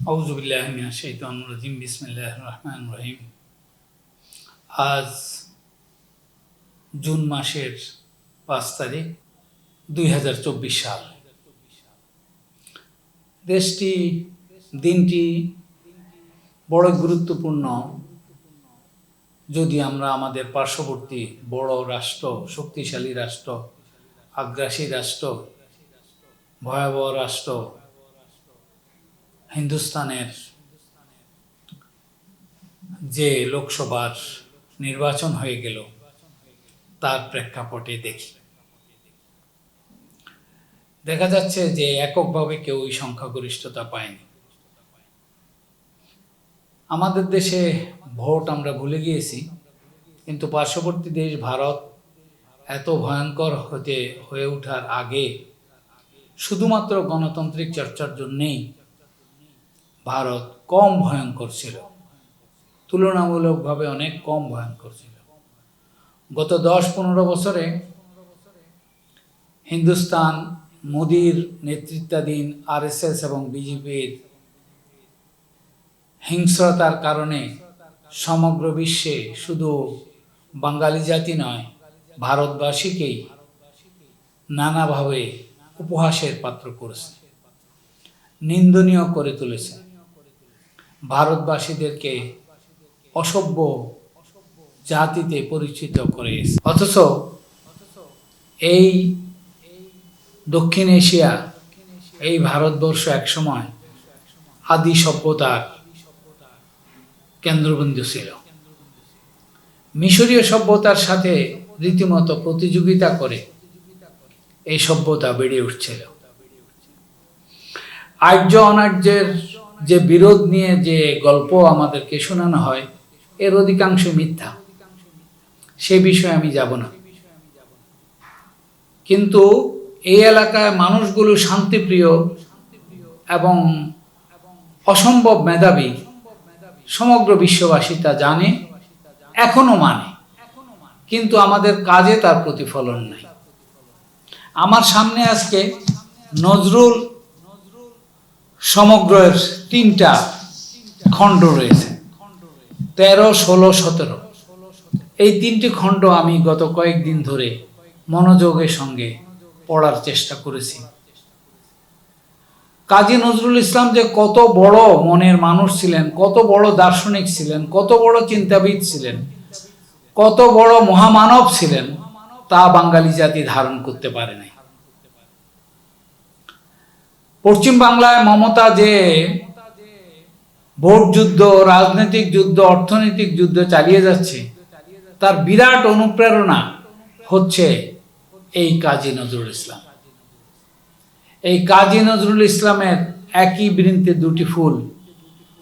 আউযুবিল্লাহি মিনাশ শাইতানির রাজিম বিসমিল্লাহির রহমানির রহিম। আজ জুন মাসের ৫ তারিখ ২০২৪ সাল। দিনটি বড় গুরুত্বপূর্ণ। যদি আমরা আমাদের পার্শ্ববর্তী বড় রাষ্ট্র, শক্তিশালী রাষ্ট্র, আগ্রাসী রাষ্ট্র, ভয়াবহ রাষ্ট্র হিন্দুস্তানের যে লোকসভার নির্বাচন হয়ে গেল তার প্রেক্ষাপটে দেখা যাচ্ছে যে এককভাবে কেউই সংখ্যাগরিষ্ঠতা পায়নি। আমাদের দেশে ভোট আমরা ভুলে গিয়েছি, কিন্তু পার্শ্ববর্তী দেশ ভারত এত ভয়ঙ্কর হয়ে ওঠার আগে শুধুমাত্র গণতান্ত্রিক চর্চার জন্যেই ভারত কম ভয়ঙ্কর ছিল, তুলনামূলকভাবে অনেক কম ভয়ঙ্কর ছিল। গত ১০-১৫ বছরে হিন্দুস্তান মোদির নেতৃত্বাধীন আরএসএস এবং বিজেপির হিংস্রতার কারণে সমগ্র বিশ্বে শুধু বাঙালি জাতি নয়, ভারতবাসীকেই নানাভাবে উপহাসের পাত্র করেছে, নিন্দনীয় করে তুলেছে, ভারতবাসীদেরকে অসভ্য জাতিতে পরিচিত করেছে। অথচ এই দক্ষিণ এশিয়া, এই ভারতবর্ষ একসময় আদি সভ্যতার কেন্দ্রবিন্দু ছিল। মিশরীয় সভ্যতার সাথে রীতিমতো প্রতিযোগিতা করে এই সভ্যতা বেড়ে উঠছিল। আর্য অনার্যের যে বিরোধ নিয়ে যে গল্প আমাদেরকে শোনানো হয়, এর অধিকাংশ মিথ্যা, সে বিষয়ে আমি যাব না। কিন্তু এই এলাকায় মানুষগুলো শান্তিপ্রিয় এবং অসম্ভব মেধাবী, সমগ্র বিশ্ববাসী তা জানে, এখনো মানে, কিন্তু আমাদের কাজে তার প্রতিফলন নাই। আমার সামনে আজকে নজরুল সমগ্রের ৩টা খণ্ড রয়েছে, ১৩, ১৬, ১৭। এই ৩টি খণ্ড আমি গত কয়েকদিন ধরে মনোযোগের সঙ্গে পড়ার চেষ্টা করেছি। কাজী নজরুল ইসলাম যে কত বড় মনের মানুষ ছিলেন, কত বড় দার্শনিক ছিলেন, কত বড় চিন্তাবিদ ছিলেন, কত বড় মহামানব ছিলেন, তা বাঙালি জাতি ধারণ করতে পারে নাই। পশ্চিম বাংলায় মমতা যে ভোট যুদ্ধ, রাজনৈতিক যুদ্ধ, অর্থনৈতিক যুদ্ধ চালিয়ে যাচ্ছে, তার বিরাট অনুপ্রেরণা হচ্ছে এই কাজী নজরুল ইসলাম। এই কাজী নজরুল ইসলামের একই বৃন্তে দুটি ফুল,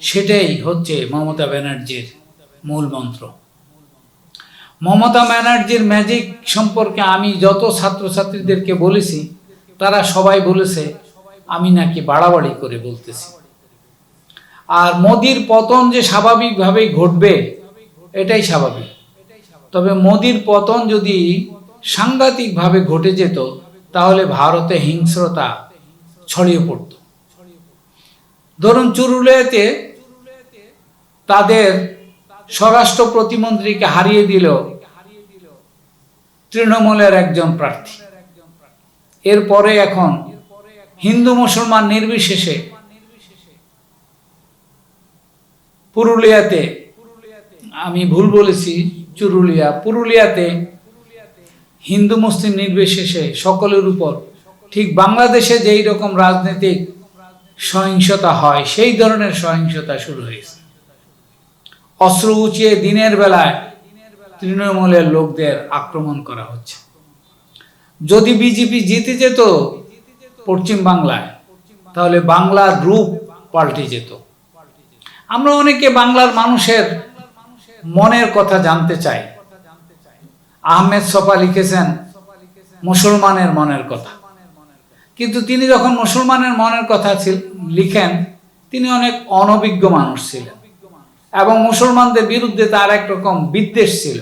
সেটাই হচ্ছে মমতা ব্যানার্জির মূল মন্ত্র। মমতা ব্যানার্জির ম্যাজিক সম্পর্কে আমি যত ছাত্রছাত্রীদেরকে বলেছি, তারা সবাই বলেছে আমি নাকি বাড়াবাড়ি করে বলতেছি। আর মোদির পতন যে স্বাভাবিকভাবেই ঘটবে, এটাই স্বাভাবিক। তবে মোদির পতন যদি সাংঘাতিকভাবে ঘটে যেত, তাহলে ভারতে হিংস্রতা ছড়িয়ে পড়ত। ধরুন, চুরুলিয়াতে তাদের স্বরাষ্ট্র প্রতিমন্ত্রীকে হারিয়ে দিল তৃণমূলের একজন প্রার্থী। এরপরে এখন হিন্দু মুসলমান নির্বিশেষে পুরুলিয়াতে, আমি ভুল বলেছি, পুরুলিয়াতে হিন্দু মুসলিম নির্বিশেষে সকলের উপর, ঠিক বাংলাদেশে যেই রকম রাজনৈতিক সহিংসতা হয়, সেই ধরনের সহিংসতা শুরু হয়েছে। অস্ত্র উঁচিয়ে দিনের বেলায় তৃণমূলের লোকদের আক্রমণ করা হচ্ছে। যদি বিজেপি জিতে যেত পশ্চিম বাংলায়, তাহলে বাংলার রূপ পাল্টে যেত। আমরা অনেকে বাংলার মানুষের মনের কথা জানতে চাই। আহমেদ ছফা লিখেছেন মুসলমানের মনের কথা, কিন্তু তিনি যখন মুসলমানের মনের কথা লিখেন, তিনি অনেক অনভিজ্ঞ মানুষ ছিলেন এবং মুসলমানদের বিরুদ্ধে তার একরকম বিদ্বেষ ছিল।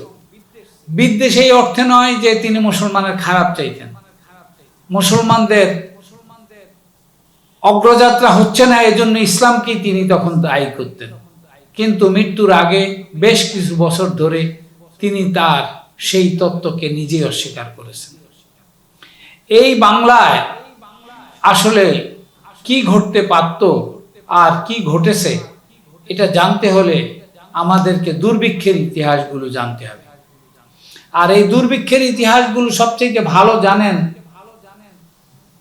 বিদ্বেষ এই অর্থে নয় যে তিনি মুসলমানের খারাপ চাইতেন, মুসলমানদের অগ্রযাত্রা হচ্ছে না, এজন্য ইসলামকেই তিনি তখন দায়ী করতেন। কিন্তু মৃত্যুর আগে বেশ কিছু বছর ধরে তিনি তার সেই তত্ত্বকে নিজেই অস্বীকার করেছেন। এই বাংলায় আসলে কি ঘটতে পারত আর কি ঘটেছে এটা জানতে হলে আমাদেরকে দুর্ভিক্ষের ইতিহাসগুলো জানতে হবে। আর এই দুর্ভিক্ষের ইতিহাসগুলো সবচেয়ে ভালো জানেন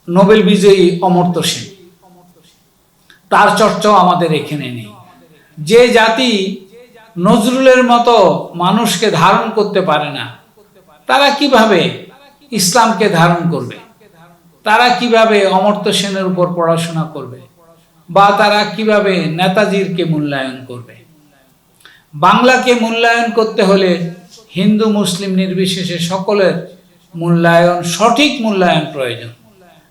নোবেল বিজয়ী অমর্ত্য সেন। তার চর্চাও আমাদের এখানে নেই। যে জাতি নজরুলের মতো মানুষকে ধারণ করতে পারে না, তারা কিভাবে ইসলামকে ধারণ করবে? তারা কিভাবে অমর্ত্য সেনের উপর পড়াশোনা করবে? বা তারা কিভাবে নেতাজিরকে মূল্যায়ন করবে? বাংলাকে মূল্যায়ন করতে হলে হিন্দু মুসলিম নির্বিশেষে সকলের মূল্যায়ন, সঠিক মূল্যায়ন প্রয়োজন।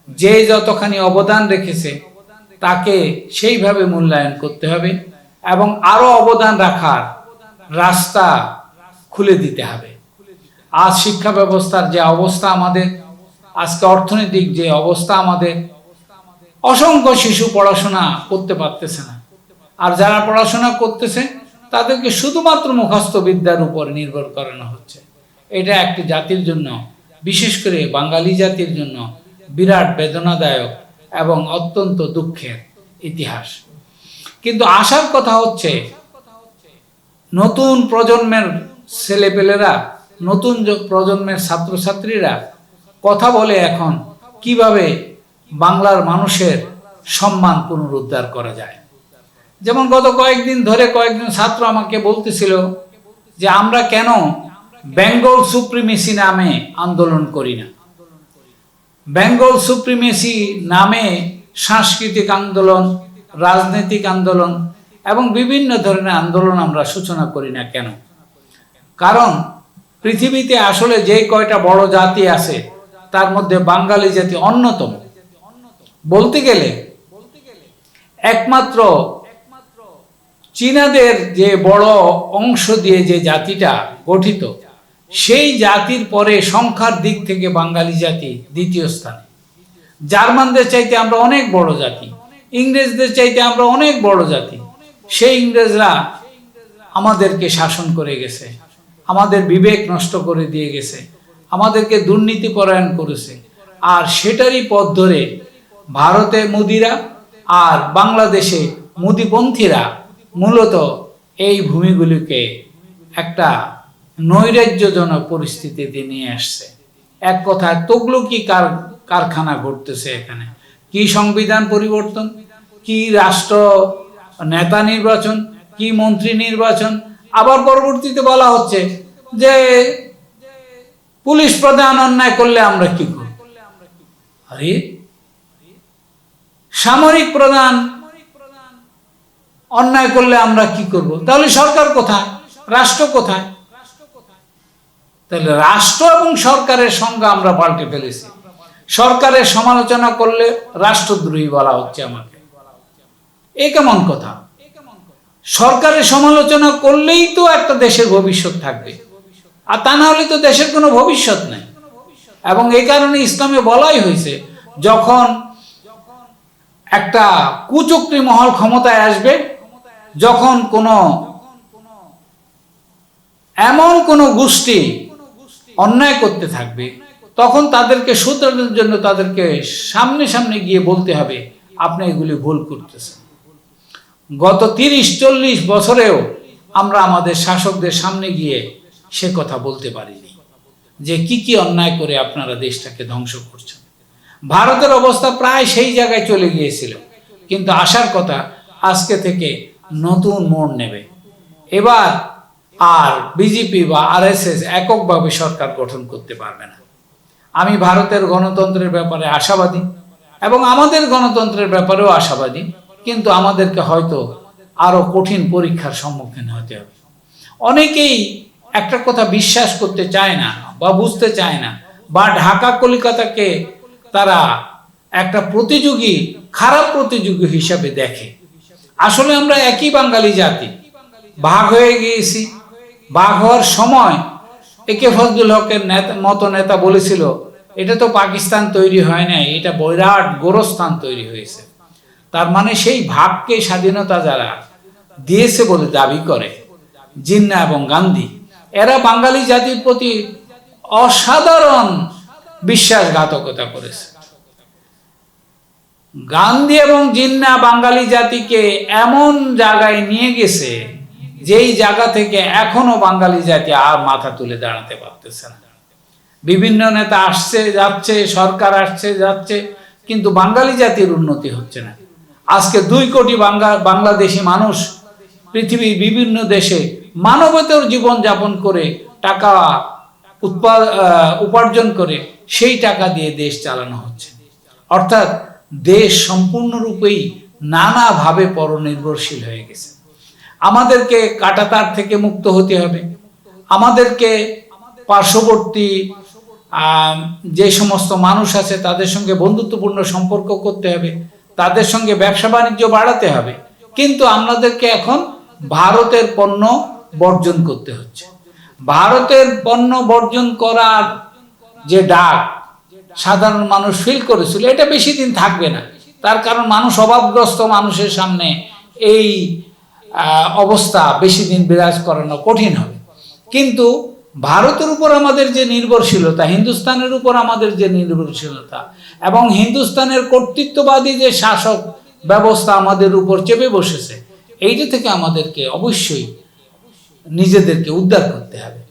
যে যতখানি অবদান রেখেছে তাকে সেইভাবে মূল্যায়ন করতে হবে এবং আরো অবদান রাখার রাস্তা খুলে দিতে হবে। আজ শিক্ষা ব্যবস্থার যে অবস্থা আমাদের, আজকে অর্থনৈতিক যে অবস্থা আমাদের, অসংখ্য শিশু পড়াশোনা করতে পারতেছে না। আর যারা পড়াশোনা করতেছে তাদেরকে শুধুমাত্র মুখস্থ বিদ্যার উপর নির্ভর করানো হচ্ছে। এটা একটি জাতির জন্য, বিশেষ করে বাঙালি জাতির জন্য বিরাট বেদনাদায়ক এবং অত্যন্ত দুঃখের ইতিহাস। কিন্তু আশার কথা হচ্ছে নতুন প্রজন্মের ছেলেপেলেরা, নতুন প্রজন্মের ছাত্রছাত্রীরা কথা বলে এখন কিভাবে বাংলার মানুষের সম্মান পুনরুদ্ধার করা যায়। যেমন গত কয়েকদিন ধরে কয়েকজন ছাত্র আমাকে বলতেছিল যে আমরা কেন বেঙ্গল সুপ্রিমেসি নামে আন্দোলন করি না। বেঙ্গল সুপ্রিমেসি নামে সাংস্কৃতিক আন্দোলন, রাজনৈতিক আন্দোলন এবং বিভিন্ন ধরনের আন্দোলন আমরা সূচনা করি না কেন? কারণ পৃথিবীতে আসলে যে কয়টা বড় জাতি আছে তার মধ্যে বাঙালি জাতি অন্যতম। বলতে গেলে একমাত্র চীনাদের যে বড় অংশ দিয়ে যে জাতিটা গঠিত, সেই জাতির পরে সংখ্যার দিক থেকে বাঙালি জাতি দ্বিতীয় স্থানে। জার্মানদের চাইতে আমরা অনেক বড় জাতি, ইংরেজদের চাইতে আমরা অনেক বড় জাতি। সেই ইংরেজরা আমাদেরকে শাসন করে গেছে, আমাদের বিবেক নষ্ট করে দিয়ে গেছে, আমাদেরকে দুর্নীতিপরায়ণ করেছে। আর সেটারই পথ ধরে ভারতে মোদিরা আর বাংলাদেশে মোদিপন্থীরা মূলত এই ভূমিগুলিকে একটা নৈরাজ্যজনক পরিস্থিতিতে নিয়ে আসছে। এক কথায় তগলুকি কারখানা ঘটতেছে এখানে। কি সংবিধান পরিবর্তন, কি রাষ্ট্র নেতা নির্বাচন, কি মন্ত্রী নির্বাচন, আবার পরবর্তীতে বলা হচ্ছে যে পুলিশ প্রধান অন্যায় করলে আমরা কি করব। আরে সামরিক প্রধান অন্যায় করলে আমরা কি করব? তাহলে সরকার কোথায়, রাষ্ট্র কোথায়? তাহলে রাষ্ট্র এবং সরকারের সংজ্ঞা আমরা পাল্টে ফেলেছি। সরকারের সমালোচনা করলে রাষ্ট্রদ্রোহী বলা হচ্ছে আমাকে। এ কেমন কথা? সরকারের সমালোচনা করলেই তো একটা দেশের ভবিষ্যৎ থাকবে, আর তা না হলে তো দেশের কোনো ভবিষ্যৎ নেই। এবং এই কারণে ইসলামে বলাই হয়েছে, যখন একটা কুচক্রী মহল ক্ষমতায় আসবে, যখন এমন কোন গোষ্ঠী অন্যায় করতে থাকবে, তখন তাদেরকে শুধরানোর জন্য তাদেরকে সামনে সামনে গিয়ে বলতে হবে আপনি এগুলি ভুল করতেছেন। গত 30-40 বছরেও আমরা আমাদের শাসকদের সামনে গিয়ে সে কথা বলতে পারিনি যে কি কি অন্যায় করে আপনারা দেশটাকে ধ্বংস করছেন। ভারতের অবস্থা প্রায় সেই জায়গায় চলে গিয়েছিল, কিন্তু আসার কথা আজকে থেকে নতুন মোড় নেবে। এবার আর বিজেপি বা আরএসএস এককভাবে সরকার গঠন করতে পারবে না। আমি ভারতের গণতন্ত্রের ব্যাপারে আশাবাদী এবং আমাদের গণতন্ত্রের ব্যাপারেও আশাবাদী, কিন্তু আমাদেরকে হয়তো আরো কঠিন পরীক্ষার সম্মুখীন হতে হবে। অনেকেই একটা কথা বিশ্বাস করতে চায় না বা বুঝতে চায় না, বা ঢাকা কলিকাতাকে তারা একটা প্রতিযোগী, খারাপ প্রতিযোগী হিসাবে দেখে। আসলে আমরা একই বাঙালি জাতি, ভাগ হয়ে গিয়েছি। ভাগ হওয়ার সময় একে ফজলুল হকের মতো নেতা বলেছিল এটা তো পাকিস্তান তৈরি হয় নাই, এটা বিরাট গোরস্থান তৈরি হয়েছে। তার মানে সেই ভাবকে স্বাধীনতা যারা দিয়েছে বলে দাবি করে জিন্নাহ এবং গান্ধী, এরা বাঙালি জাতির প্রতি অসাধারণ বিশ্বাসঘাতকতা করেছে। গান্ধী এবং জিন্নাহ বাঙালি জাতিকে এমন জায়গায় নিয়ে গেছে যেই জায়গা থেকে এখনো বাঙালি জাতি আর মাথা তুলে দাঁড়াতে পারতেছে না। বিভিন্ন নেতা আসছে যাচ্ছে, সরকার আসছে যাচ্ছে, কিন্তু বাঙালি জাতির উন্নতি হচ্ছে না। আজকে 2 কোটি বাংলাদেশি মানুষ পৃথিবীর বিভিন্ন দেশে মানবতর জীবন যাপন করে টাকা উপার্জন করে সেই টাকা দিয়ে দেশ চালানো হচ্ছে। অর্থাৎ দেশ সম্পূর্ণরূপেই নানাভাবে পরনির্ভরশীল হয়ে গেছে। আমাদেরকে কাঁটাতার থেকে মুক্ত হতে হবে। আমাদেরকে পার্শ্ববর্তী যে সমস্ত মানুষ আছে তাদের সঙ্গে বন্ধুত্বপূর্ণ সম্পর্ক করতে হবে, তাদের সঙ্গে ব্যবসা বাণিজ্য বাড়াতে হবে। কিন্তু আমাদেরকে এখন ভারতের পণ্য বর্জন করতে হচ্ছে। ভারতের পণ্য বর্জন করার যে ডাক সাধারণ মানুষ ফিল করেছিল, এটা বেশি দিন থাকবে না। তার কারণ মানুষ অভাবগ্রস্ত মানুষের সামনে এই অবস্থা বেশি দিন বিরাজ করানো কঠিন হবে। কিন্তু ভারতের উপর আমাদের যে নির্ভরশীলতা, হিন্দুস্তানের উপর আমাদের যে নির্ভরশীলতা এবং হিন্দুস্তানের কর্তৃত্ববাদী যে শাসক ব্যবস্থা আমাদের উপর চেপে বসেছে, এইটা থেকে আমাদেরকে অবশ্যই নিজেদেরকে উদ্ধার করতে হবে।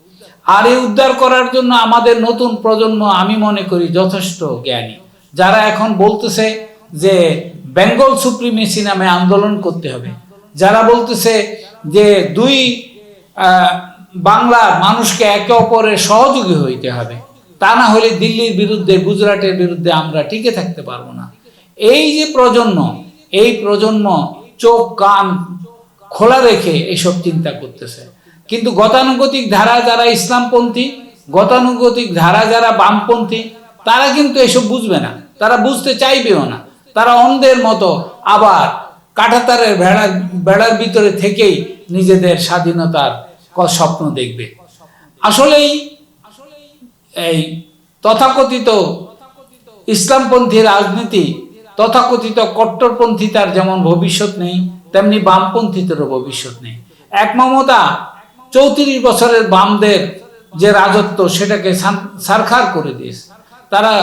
আর এই উদ্ধার করার জন্য আমাদের নতুন প্রজন্ম আমি মনে করি যথেষ্ট জ্ঞানী, যারা এখন বলতেছে যে বেঙ্গল সুপ্রিমেসি নামে আন্দোলন করতে হবে, যারা বলতেছে যে বাংলার মানুষকে একে অপরের সহযোগী হইতে হবে, তা না হলে দিল্লির বিরুদ্ধে, গুজরাটের বিরুদ্ধে আমরা টিকে থাকতে পারবো না। এই যে প্রজন্ম, এই প্রজন্ম চোখ কান খোলা রেখে এইসব চিন্তা করতেছে। কিন্তু গতানুগতিক ধারা যারা ইসলামপন্থী, গতানুগতিক ধারা যারা বামপন্থী, তারা কিন্তু এসব বুঝবে না, তারা বুঝতে চাইবেও না। তারা অন্ধের মতো আবার কাঁটাতারের বেড়ার ভিতরে থেকেই নিজেদের স্বাধীনতার স্বপ্ন দেখবে। আসলেই এই তথাকথিত ইসলামপন্থী রাজনীতি, তথাকথিত কট্টরপন্থীতার যেমন ভবিষ্যৎ নেই, তেমনি বামপন্থীদেরও ভবিষ্যৎ নেই। এক মমতা 34 বছরের বামদের যে রাজত্ব সেটাকে ছারখার করে দিয়েছে। তারা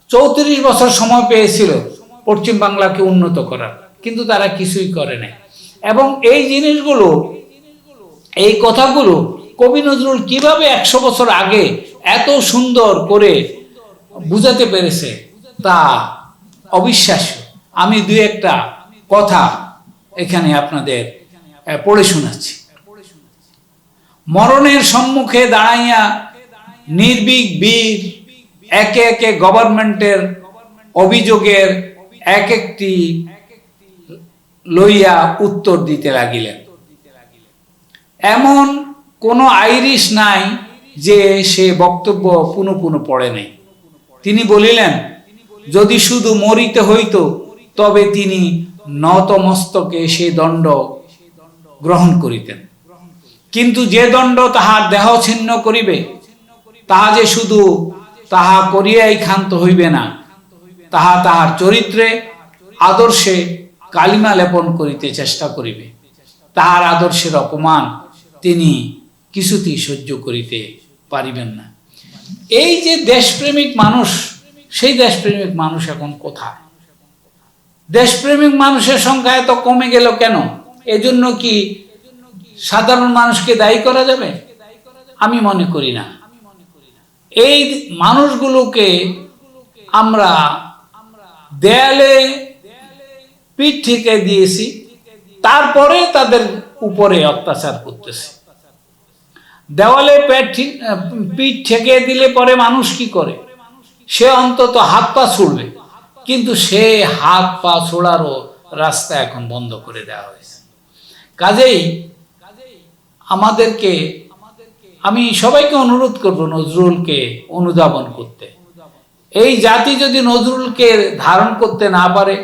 34 বছর সময় পেয়েছিল পশ্চিম বাংলাকে উন্নত করার, কিন্তু তারা কিছুই করে নাই। এবং এই জিনিসগুলো, এই কথাগুলো কবি নজরুল কিভাবে 100 বছর আগে এত সুন্দর করে বুঝাতে পেরেছে তা অবিশ্বাস্য। আমি 2-1টা কথা এখানে আপনাদের পড়ে শোনাচ্ছি। মরণের সম্মুখে দাঁড়াইয়া নির্ভীক বীর একে একে গভর্নমেন্টের অভিযোগের এক একটি লইয়া উত্তর দিতে লাগিলেন। এমন কোনো আইরিশ নাই যে সে বক্তব্য পুনঃ পুনঃ পড়ে নাই। তিনি বলিলেন, যদি শুধু মরিতে হইত তবে তিনি নতমস্তকে সে দণ্ড গ্রহণ করিতেন, কিন্তু যে দণ্ড তাহার দেহ ছিন্ন করিবে তাহা যে শুধু তাহা করিয়াই ক্ষান্ত হইবে না, তাহা তাহার চরিত্রে আদর্শে কালিমা লেপন করিতে চেষ্টা করিবে। তাহার আদর্শের অপমান তিনি কিছুতেই সহ্য করিতে পারিবেন না। এই যে দেশপ্রেমিক মানুষ, সেই দেশপ্রেমিক মানুষ এখন কোথায়? দেশপ্রেমিক মানুষের সংখ্যা এত কমে গেল কেন? এজন্য কি সাধারণ মানুষকে দায়ী করা যাবে? আমি মনে করি না। এই মানুষগুলোকে আমরা দেয়ালে পিঠ থেকে দিয়েছি, তারপরে তাদের উপরে অত্যাচার করতেছে। দেওয়ালে পিঠ ঠেকে দিলে পরে মানুষ কি করে? সে অন্তত হাত পা ছুড়বে, কিন্তু সে হাত পা ছোড়ারও রাস্তা এখন বন্ধ করে দেওয়া হয়েছে। কাজেই আমাদেরকে, আমি সবাইকে অনুরোধ করব নজরুলকে অনুধাবন করতে। এই জাতি যদি নজরুলকে ধারণ করতে না পারে,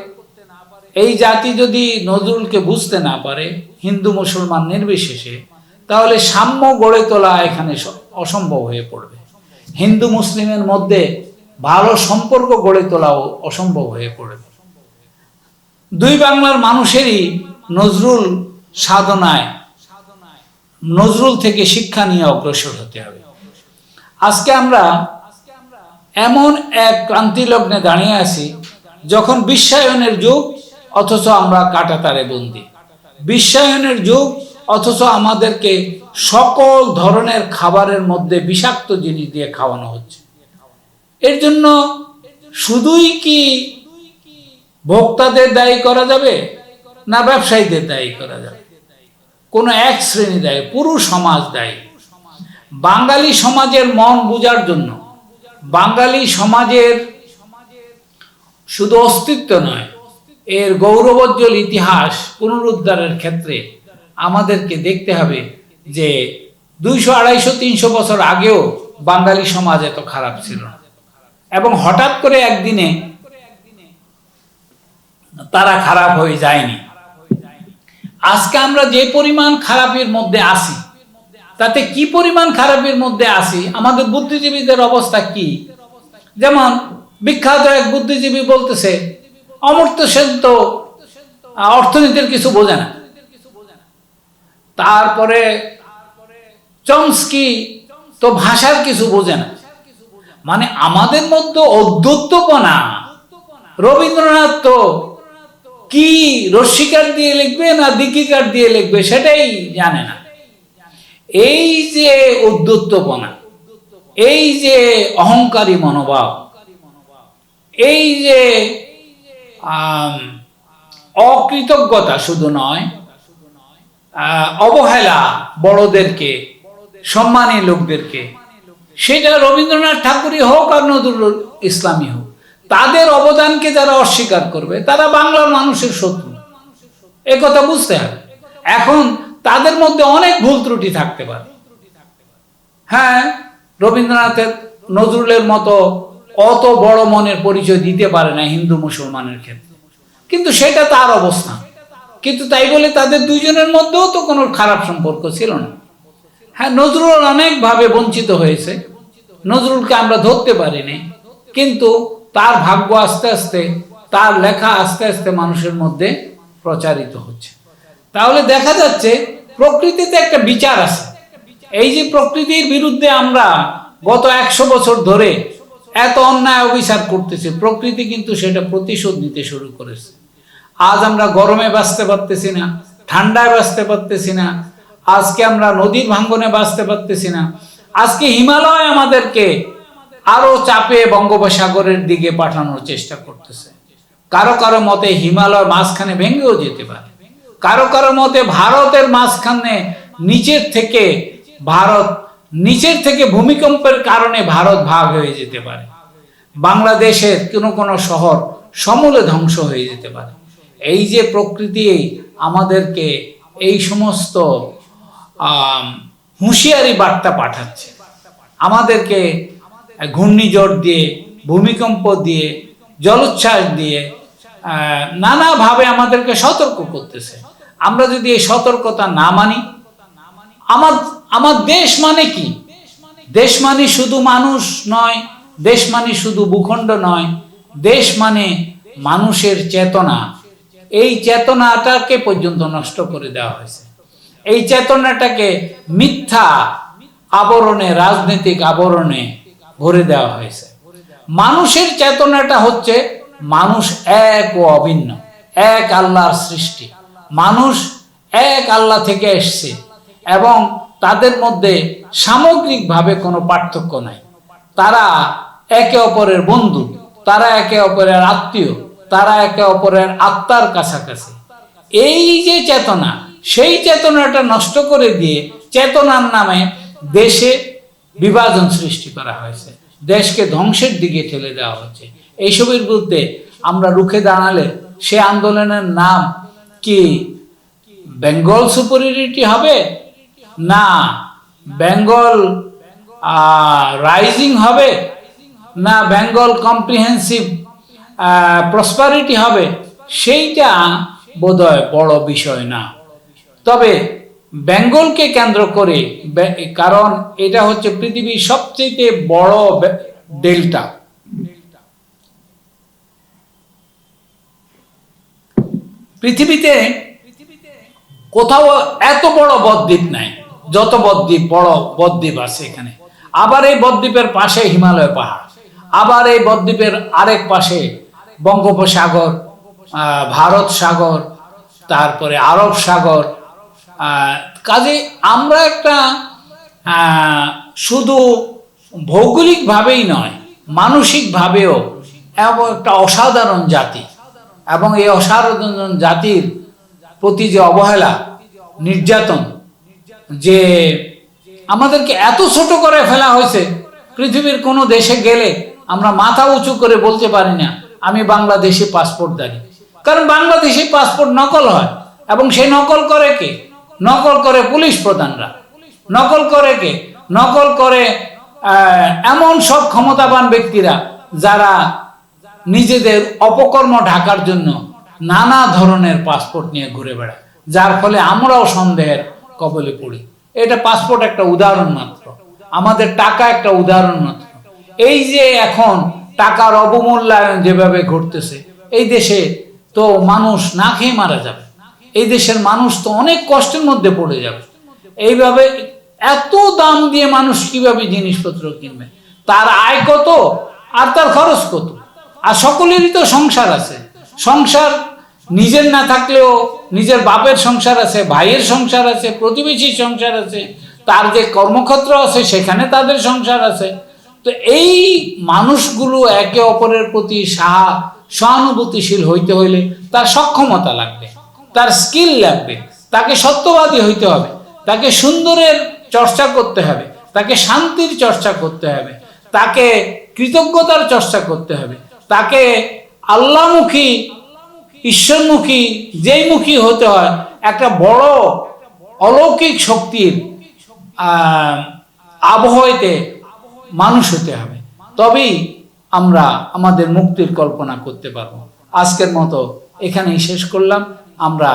এই জাতি যদি নজরুলকে বুঝতে না পারে, হিন্দু মুসলমান নির্বিশেষে, তাহলে সাম্য গড়ে তোলা এখানে অসম্ভব হয়ে পড়বে। হিন্দু মুসলিমের মধ্যে ভালো সম্পর্ক গড়ে তোলাও অসম্ভব হয়ে পড়বে। দুই বাংলার মানুষেরই নজরুল সাধনায়, নজরুল থেকে শিক্ষা নিয়ে অগ্রসর হতে হবে। আজকে আমরা এমন এক ক্রান্তি লগ্নে দাঁড়িয়ে আছি যখন বিশ্বায়নের যুগ, অথচ আমরা কাঁটাতারে বন্দী। বিশ্বায়নের যুগ, অথচ আমাদেরকে সকল ধরনের খাবারের মধ্যে বিষাক্ত জিনিস দিয়ে খাওয়ানো হচ্ছে। এর জন্য শুধুই কি ভোক্তাদের দায়ী করা যাবে, না ব্যবসায়ীদের দায়ী করা যাবে? কোন এক শ্রেণী দায়ী? পুরো সমাজ দায়ী। বাঙালি সমাজের মন বোঝার জন্য, বাঙালি সমাজের শুধু অস্তিত্ব নয়, এর গৌরবোজ্জ্বল ইতিহাস পুনরুদ্ধারের ক্ষেত্রে আমাদেরকে দেখতে হবে যে 200, 250, 300 বছর আগেও বাঙালি সমাজ এত খারাপ ছিল না, এবং হঠাৎ করে একদিনে তারা খারাপ হয়ে যায়নি। আজকে আমরা যে পরিমাণ খারাপের মধ্যে আছি, তাতে কি পরিমাণ খারাপের মধ্যে আছি, আমাদের বুদ্ধিজীবীদের অবস্থা কি? যেমন বিখ্যাত এক বুদ্ধিজীবী বলতেছে, অমর্ত্য সেন তো অর্থনীতির কিছু বোঝে না। তারপরে চমস্কি তো ভাষার কিছু বোঝে না। মানে আমাদের মধ্যে অদ্যুত্বপনা। রবীন্দ্রনাথ তো কি রস্যিকার দিয়ে লিখবে না দিকিকার দিয়ে লিখবে সেটাই জানে না। এই যে উদ্ধত্তপনা, এই যে অহংকারী মনোভাব, এই যে অকৃতজ্ঞতা শুধু নয়, অবহেলা বড়দেরকে, সম্মানী লোকদেরকে, সেটা রবীন্দ্রনাথ ঠাকুরই হোক আর নজরুল ইসলামই হোক, তাদের অবদানকে যারা অস্বীকার করবে তারা বাংলার মানুষের শত্রু। একথা বুঝতে হবে। এখন তাদের মধ্যে অনেক ভুল ত্রুটি থাকতে পারে। হ্যাঁ, রবীন্দ্রনাথের, নজরুলের মতো অত বড় মনের পরিচয় দিতে পারে না হিন্দু মুসলমানের ক্ষেত্রে, কিন্তু সেটা তার অবস্থা। কিন্তু তাই বলে তাদের দুইজনের মধ্যেও তো কোনো খারাপ সম্পর্ক ছিল না। হ্যাঁ, নজরুল অনেকভাবে বঞ্চিত হয়েছে, নজরুলকে আমরা ধরতে পারিনি, কিন্তু তার ভাগ্য আস্তে আস্তে, তার লেখা আস্তে আস্তে মানুষের মধ্যে প্রচারিত হচ্ছে। তাহলে দেখা যাচ্ছে প্রকৃতিতে একটা বিচার আছে। এই যে প্রকৃতির বিরুদ্ধে আমরা গত 100 বছর ধরে এত অন্যায় অবিচার করতেছি, প্রকৃতি কিন্তু সেটা প্রতিশোধ নিতে শুরু করেছে। আজ আমরা গরমে বাঁচতে পারতেছি না, ঠান্ডায় বাঁচতে পারতেছি না, আজকে আমরা নদীর ভাঙ্গনে বাঁচতে পারতেছি না, আজকে হিমালয় আমাদেরকে আরো চাপে বঙ্গোপসাগরের দিকে পাঠানোর চেষ্টা করতেছে। কারো কারো মতে হিমালয় মাঝখানে ভেঙেও যেতে পারে, কারো কারো মতে ভারতের মাঝখানে নিচের থেকে ভূমিকম্পের কারণে ভারত ভাগ হয়ে যেতে পারে, বাংলাদেশের কোনো শহর সমূলে ধ্বংস হয়ে যেতে পারে। এই যে প্রকৃতি আমাদেরকে এই সমস্ত হুঁশিয়ারি বার্তা পাঠাচ্ছে, আমাদেরকে ঘূর্ণিঝড় দিয়ে, ভূমিকম্প দিয়ে, জলোচ্ছ্বাস দিয়ে নানাভাবে আমাদেরকে সতর্ক করতেছে। আমরা যদি এই সতর্কতা না মানি, আমার দেশ মানে কি? দেশ মানে শুধু মানুষ নয়, দেশ মানে শুধু ভূখণ্ড নয়, দেশ মানে মানুষের চেতনা। এই চেতনাটাকে পর্যন্ত নষ্ট করে দেওয়া হয়েছে। এই চেতনাটাকে মিথ্যা আবরণে, রাজনৈতিক আবরণে ভরে দেওয়া হয়েছে। মানুষের চেতনাটা হচ্ছে মানুষ এক ও অভিন্ন, এক আল্লাহর সৃষ্টি। মানুষ এক আল্লাহ থেকে এসছে এবং তাদের মধ্যে সামগ্রিকভাবে কোনো পার্থক্য নাই। তারা একে অপরের বন্ধু, তারা একে অপরের আত্মীয়, তারা একে অপরের আত্মার কাছাকাছি। এই যে চেতনা, সেই চেতনাটা নষ্ট করে দিয়ে চেতনার নামে দেশে বিভাজন সৃষ্টি করা হয়েছে, দেশকে ধ্বংসের দিকে ঠেলে দেওয়া হচ্ছে। এইসবের বিরুদ্ধে আমরা রুখে দাঁড়ালে সে আন্দোলনের নাম কি বেঙ্গল সুপিরিয়রিটি হবে, না বেঙ্গল রাইজিং হবে, না বেঙ্গল কম্প্রিহেন্সিভ প্রসপারিটি হবে, সেইটা বোধহয় বড় বিষয় না। তবে বেঙ্গলকে কেন্দ্র করে, কারণ এটা হচ্ছে পৃথিবীর সবচেয়ে বড় ডেল্টা, পৃথিবীতে কোথাও এত বড় বদ্বীপ নাই, যত বদ্বীপ বড় বদ্বীপ আছে এখানে। আবার এই বদ্বীপের পাশে হিমালয় পাহাড়, আবার এই বদ্বীপের আরেক পাশে বঙ্গোপসাগর, ভারত সাগর, তারপরে আরব সাগর। কাজে আমরা একটা শুধু ভৌগোলিকভাবেই নয়, মানসিকভাবেও এবং একটা অসাধারণ জাতি, এবং এই অসাধারণ জাতির প্রতি যে অবহেলা, নির্যাতন, যে আমাদেরকে এত ছোট করে ফেলা হয়েছে, পৃথিবীর কোনো দেশে গেলে আমরা মাথা উঁচু করে বলতে পারি না আমি বাংলাদেশি পাসপোর্টধারী। কারণ বাংলাদেশি পাসপোর্ট নকল হয়, এবং সেই নকল করে কে? নকল করে পুলিশ প্রধানরা। নকল করে কে? নকল করে এমন সব ক্ষমতাবান ব্যক্তিরা যারা নিজেদের অপকর্ম ঢাকার জন্য নানা ধরনের পাসপোর্ট নিয়ে ঘুরে বেড়ায়, যার ফলে আমরাও সন্দেহের কবলে পড়ি। এটা পাসপোর্ট একটা উদাহরণ মাত্র, আমাদের টাকা একটা উদাহরণ মাত্র। এই যে এখন টাকার অবমূল্যায়ন যেভাবে ঘটতেছে, এই দেশে তো মানুষ না খেয়ে মারা যাবে, এই দেশের মানুষ তো অনেক কষ্টের মধ্যে পড়ে যাবে। এইভাবে এত দাম দিয়ে মানুষ কিভাবে জিনিসপত্র কিনবে? তার আয় কত আর তার খরচ কত? আর সকলেরই তো সংসার আছে। সংসার নিজের না থাকলেও নিজের বাপের সংসার আছে, ভাইয়ের সংসার আছে, প্রতিবেশীর সংসার আছে, তার যে কর্মক্ষেত্র আছে সেখানে তাদের সংসার আছে। তো এই মানুষগুলো একে অপরের প্রতি সহানুভূতিশীল হইতে হইলে তার সক্ষমতা লাগবে, তার স্কিল লাগবে, তাকে সত্যবাদী হইতে হবে, তাকে সুন্দরের চর্চা করতে হবে, তাকে শান্তির চর্চা করতে হবে, তাকে কৃতজ্ঞতার চর্চা করতে হবে, তাকে আল্লাহমুখী, ঈশ্বরমুখী, যেই মুখী হতে হয়, একটা বড় অলৌকিক শক্তির আবহাওয়াতে মানুষ হতে হবে। তবেই আমরা আমাদের মুক্তির কল্পনা করতে পারবো। আজকের মতো এখানেই শেষ করলাম। আমরা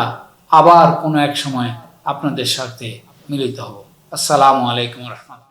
আবার কোনো এক সময় আপনাদের সাথে মিলিত হব। আসসালামু আলাইকুম রহমতুল্লাহ।